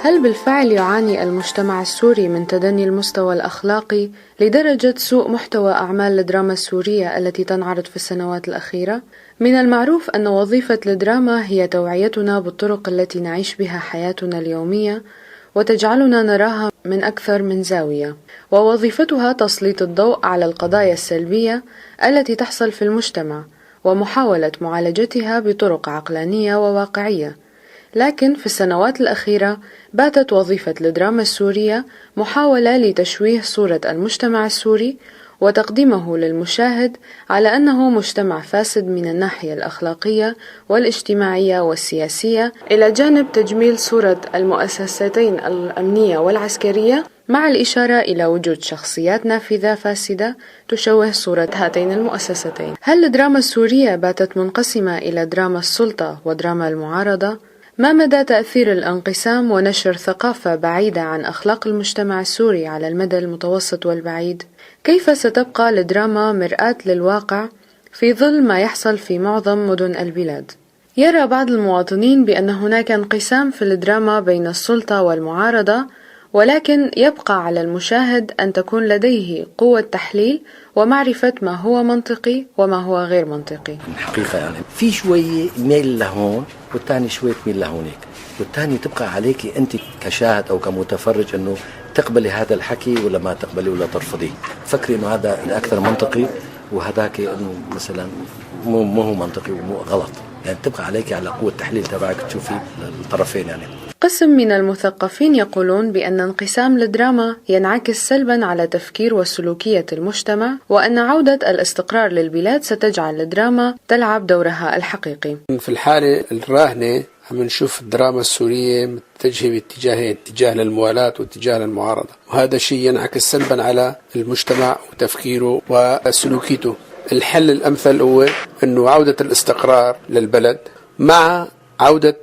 هل بالفعل يعاني المجتمع السوري من تدني المستوى الأخلاقي لدرجة سوء محتوى أعمال الدراما السورية التي تنعرض في السنوات الأخيرة؟ من المعروف أن وظيفة الدراما هي توعيتنا بالطرق التي نعيش بها حياتنا اليومية وتجعلنا نراها من أكثر من زاوية، ووظيفتها تسليط الضوء على القضايا السلبية التي تحصل في المجتمع ومحاولة معالجتها بطرق عقلانية وواقعية. لكن في السنوات الأخيرة باتت وظيفة الدراما السورية محاولة لتشويه صورة المجتمع السوري وتقديمه للمشاهد على أنه مجتمع فاسد من الناحية الأخلاقية والاجتماعية والسياسية، إلى جانب تجميل صورة المؤسستين الأمنية والعسكرية، مع الإشارة إلى وجود شخصيات نافذة فاسدة تشوه صورة هاتين المؤسستين. هل الدراما السورية باتت منقسمة إلى دراما السلطة ودراما المعارضة؟ ما مدى تأثير الانقسام ونشر ثقافة بعيدة عن أخلاق المجتمع السوري على المدى المتوسط والبعيد؟ كيف ستبقى الدراما مرآة للواقع في ظل ما يحصل في معظم مدن البلاد؟ يرى بعض المواطنين بأن هناك انقسام في الدراما بين السلطة والمعارضة، ولكن يبقى على المشاهد أن تكون لديه قوة تحليل ومعرفة ما هو منطقي وما هو غير منطقي. الحقيقة يعني في شوية ميل لهون والتاني شوية ميل لهونيك، والتاني تبقى عليك أنت كشاهد أو كمتفرج أنه تقبلي هذا الحكي ولا ما تقبلي ولا ترفضيه. فكري أنه هذا الأكثر منطقي وهذاك أنه مثلا مو هو منطقي ومو غلط، يعني تبقى عليك على قوة التحليل تبعك تشوفي الطرفين. يعني قسم من المثقفين يقولون بأن انقسام الدراما ينعكس سلبا على تفكير وسلوكية المجتمع، وأن عودة الاستقرار للبلاد ستجعل الدراما تلعب دورها الحقيقي. في الحالة الراهنة عم نشوف الدراما السورية متجهة باتجاهين، اتجاه للموالاة واتجاه للمعارضة، وهذا الشيء ينعكس سلبا على المجتمع وتفكيره وسلوكيته. الحل الأمثل هو أنه عودة الاستقرار للبلد مع عودة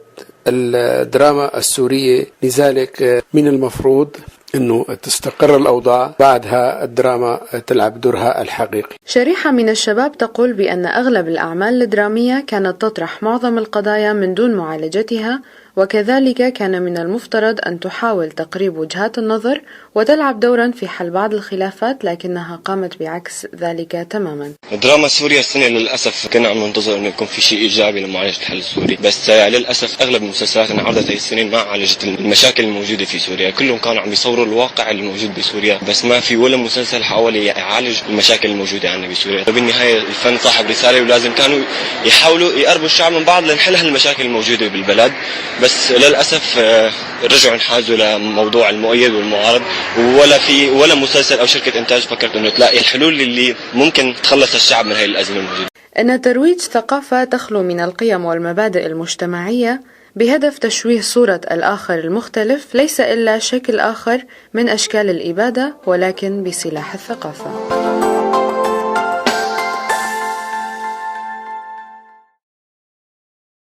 الدراما السورية، لذلك من المفروض أنه تستقر الأوضاع، بعدها الدراما تلعب دورها الحقيقي. شريحة من الشباب تقول بأن أغلب الأعمال الدرامية كانت تطرح معظم القضايا من دون معالجتها، وكذلك كان من المفترض أن تحاول تقريب وجهات النظر وتلعب دورا في حل بعض الخلافات، لكنها قامت بعكس ذلك تماما. الدراما السورية السنة للأسف كنا عم ننتظر أنه يكون في شيء إيجابي لمعالجة الحل السوري، بس للأسف أغلب المسلسلات اللي عرضت هاي السنين ما عالجت المشاكل الموجودة في سوريا. كلهم كانوا عم يصوروا الواقع الموجود بسوريا، بس ما في ولا مسلسل حاول يعالج المشاكل الموجودة عندنا بسوريا. وبالنهاية الفن صاحب رسالة، ولازم كانوا يحاولوا يقربوا الشعب من بعض لنحل هالمشاكل الموجودة بالبلد، بس للأسف رجعوا انحازوا لموضوع المؤيد والمعارض، ولا مسلسل أو شركة إنتاج فكرت إنه تلاقي الحلول اللي ممكن تخلص الشعب من هاي الأزمة الموجودة. أن ترويج ثقافة تخلو من القيم والمبادئ المجتمعية بهدف تشويه صورة الآخر المختلف ليس إلا شكل آخر من أشكال الإبادة، ولكن بسلاح الثقافة.